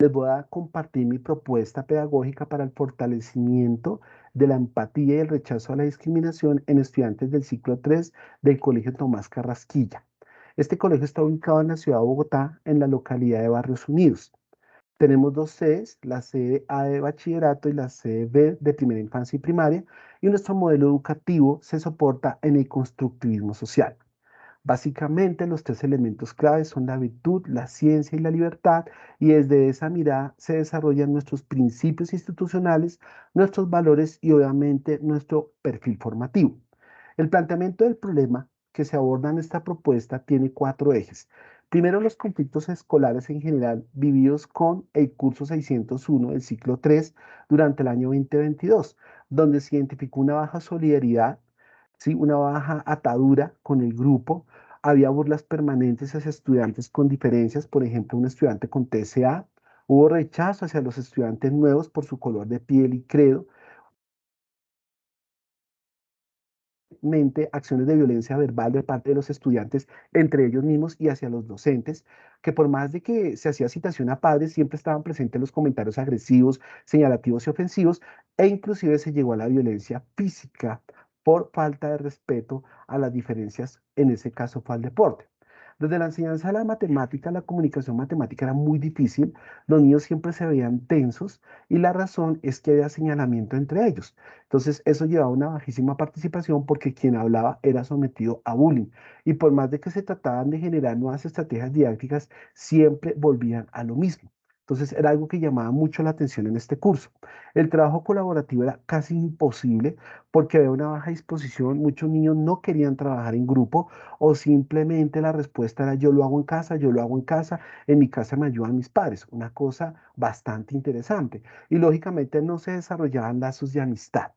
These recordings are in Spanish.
Les voy a compartir mi propuesta pedagógica para el fortalecimiento de la empatía y el rechazo a la discriminación en estudiantes del ciclo 3 del Colegio Tomás Carrasquilla. Este colegio está ubicado en la ciudad de Bogotá, en la localidad de Barrios Unidos. Tenemos dos sedes, la sede A de bachillerato y la sede B de primera infancia y primaria, y nuestro modelo educativo se soporta en el constructivismo social. Básicamente, los tres elementos claves son la virtud, la ciencia y la libertad, y desde esa mirada se desarrollan nuestros principios institucionales, nuestros valores y obviamente nuestro perfil formativo. El planteamiento del problema que se aborda en esta propuesta tiene cuatro ejes. Primero, los conflictos escolares en general vividos con el curso 601 del ciclo 3 durante el año 2022, donde se identificó una baja solidaridad, ¿sí? Una baja atadura con el grupo. Había burlas permanentes hacia estudiantes con diferencias, por ejemplo, un estudiante con TCA. Hubo rechazo hacia los estudiantes nuevos por su color de piel y credo. Acciones de violencia verbal de parte de los estudiantes entre ellos mismos y hacia los docentes, que por más de que se hacía citación a padres, siempre estaban presentes los comentarios agresivos, señalativos y ofensivos, e inclusive se llegó a la violencia física por falta de respeto a las diferencias, en ese caso fue al deporte. Desde la enseñanza de la matemática, la comunicación matemática era muy difícil, los niños siempre se veían tensos y la razón es que había señalamiento entre ellos. Entonces, eso llevaba a una bajísima participación porque quien hablaba era sometido a bullying. Y por más de que se trataban de generar nuevas estrategias didácticas, siempre volvían a lo mismo. Entonces, era algo que llamaba mucho la atención en este curso. El trabajo colaborativo era casi imposible porque había una baja disposición. Muchos niños no querían trabajar en grupo o simplemente la respuesta era yo lo hago en casa, yo lo hago en mi casa me ayudan mis padres. Una cosa bastante interesante. Y lógicamente no se desarrollaban lazos de amistad.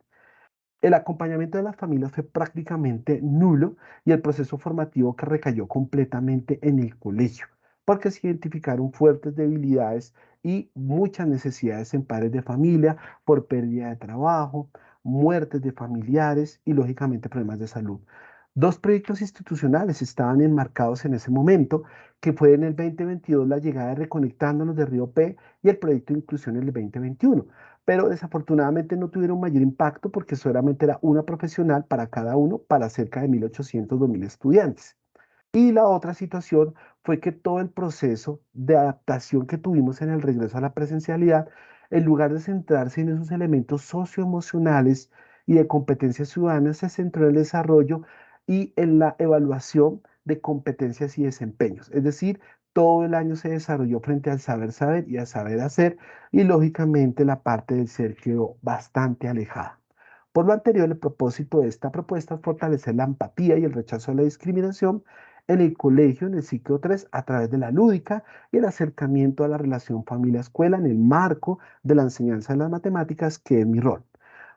El acompañamiento de las familias fue prácticamente nulo y el proceso formativo que recayó completamente en el colegio, porque se identificaron fuertes debilidades y muchas necesidades en padres de familia por pérdida de trabajo, muertes de familiares y lógicamente problemas de salud. Dos proyectos institucionales estaban enmarcados en ese momento, que fue en el 2022 la llegada de Reconectándonos de Río P y el proyecto de inclusión en el 2021, pero desafortunadamente no tuvieron mayor impacto porque solamente era una profesional para cada uno para cerca de 1.800 2.000 estudiantes. Y la otra situación fue que todo el proceso de adaptación que tuvimos en el regreso a la presencialidad, en lugar de centrarse en esos elementos socioemocionales y de competencias ciudadanas, se centró en el desarrollo y en la evaluación de competencias y desempeños. Es decir, todo el año se desarrolló frente al saber saber y al saber hacer y lógicamente la parte del ser quedó bastante alejada. Por lo anterior, el propósito de esta propuesta es fortalecer la empatía y el rechazo a la discriminación en el colegio, en el ciclo 3 a través de la lúdica y el acercamiento a la relación familia-escuela en el marco de la enseñanza de las matemáticas, que es mi rol.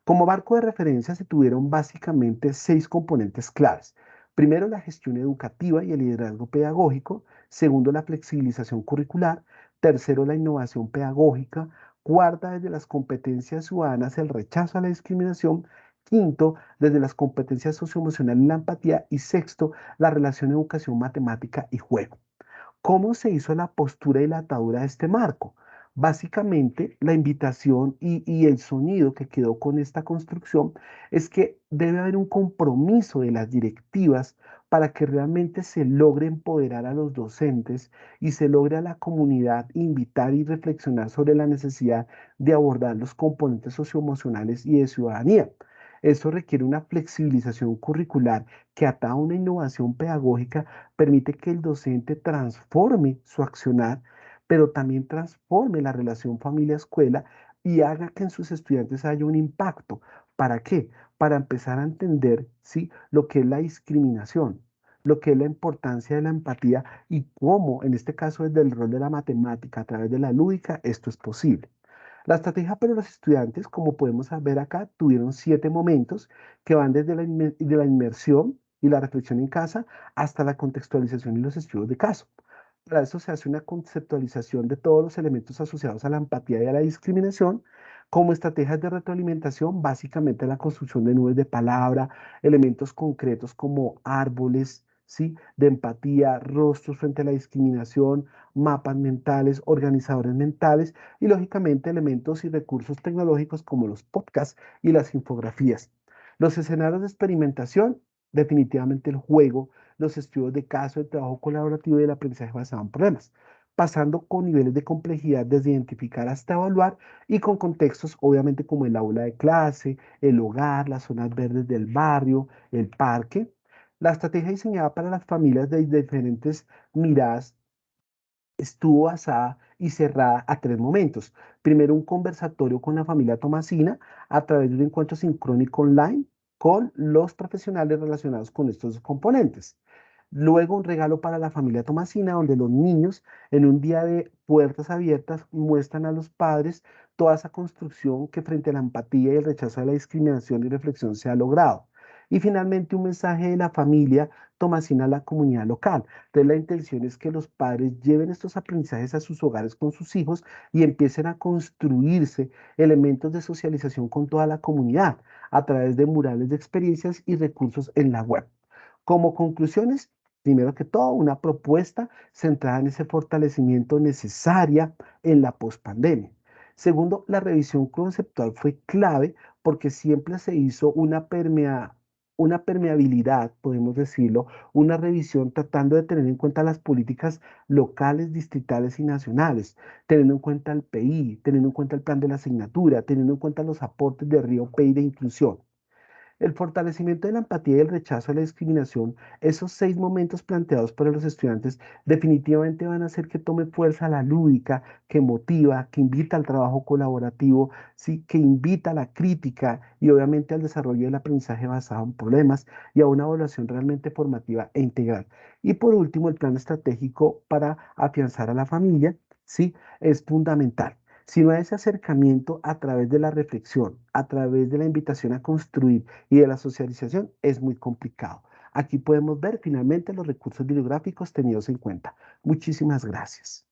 Como marco de referencia se tuvieron básicamente seis componentes claves. Primero, la gestión educativa y el liderazgo pedagógico. Segundo, la flexibilización curricular. Tercero, la innovación pedagógica. Cuarta, desde las competencias ciudadanas, el rechazo a la discriminación. Quinto, desde las competencias socioemocionales, la empatía. Y sexto, la relación educación, matemática y juego. ¿Cómo se hizo la postura y la atadura de este marco? Básicamente, la invitación y el sonido que quedó con esta construcción es que debe haber un compromiso de las directivas para que realmente se logre empoderar a los docentes y se logre a la comunidad invitar y reflexionar sobre la necesidad de abordar los componentes socioemocionales y de ciudadanía. Eso requiere una flexibilización curricular que atada a una innovación pedagógica permite que el docente transforme su accionar, pero también transforme la relación familia-escuela y haga que en sus estudiantes haya un impacto. ¿Para qué? Para empezar a entender, ¿sí?, lo que es la discriminación, lo que es la importancia de la empatía y cómo, en este caso, desde el rol de la matemática, a través de la lúdica, esto es posible. La estrategia para los estudiantes, como podemos ver acá, tuvieron 7 momentos que van desde de la inmersión y la reflexión en casa hasta la contextualización y los estudios de caso. Para eso se hace una conceptualización de todos los elementos asociados a la empatía y a la discriminación, como estrategias de retroalimentación, básicamente la construcción de nubes de palabra, elementos concretos como árboles, ¿sí? De empatía, rostros frente a la discriminación, mapas mentales, organizadores mentales y lógicamente elementos y recursos tecnológicos como los podcasts y las infografías. Los escenarios de experimentación, definitivamente el juego, los estudios de caso, el trabajo colaborativo y el aprendizaje basado en problemas, pasando con niveles de complejidad desde identificar hasta evaluar y con contextos obviamente como el aula de clase, el hogar, las zonas verdes del barrio, el parque. La estrategia diseñada para las familias de diferentes miradas estuvo basada y cerrada a tres momentos. Primero, un conversatorio con la familia Tomasina a través de un encuentro sincrónico online con los profesionales relacionados con estos componentes. Luego, un regalo para la familia Tomasina, donde los niños, en un día de puertas abiertas, muestran a los padres toda esa construcción que frente a la empatía y el rechazo a la discriminación y reflexión se ha logrado. Y finalmente, un mensaje de la familia Tomasina a la comunidad local. Entonces, la intención es que los padres lleven estos aprendizajes a sus hogares con sus hijos y empiecen a construirse elementos de socialización con toda la comunidad a través de murales de experiencias y recursos en la web. Como conclusiones, primero que todo, una propuesta centrada en ese fortalecimiento necesaria en la pospandemia. Segundo, la revisión conceptual fue clave porque siempre se hizo una permeabilidad, podemos decirlo, una revisión tratando de tener en cuenta las políticas locales, distritales y nacionales, teniendo en cuenta el PI, teniendo en cuenta el plan de la asignatura, teniendo en cuenta los aportes de Río PI de inclusión. El fortalecimiento de la empatía y el rechazo a la discriminación, esos seis momentos planteados para los estudiantes, definitivamente van a hacer que tome fuerza la lúdica, que motiva, que invita al trabajo colaborativo, ¿sí? Que invita a la crítica y obviamente al desarrollo del aprendizaje basado en problemas y a una evaluación realmente formativa e integral. Y por último, el plan estratégico para afianzar a la familia, ¿sí? Es fundamental. Si no hay ese acercamiento a través de la reflexión, a través de la invitación a construir y de la socialización, es muy complicado. Aquí podemos ver finalmente los recursos bibliográficos tenidos en cuenta. Muchísimas gracias.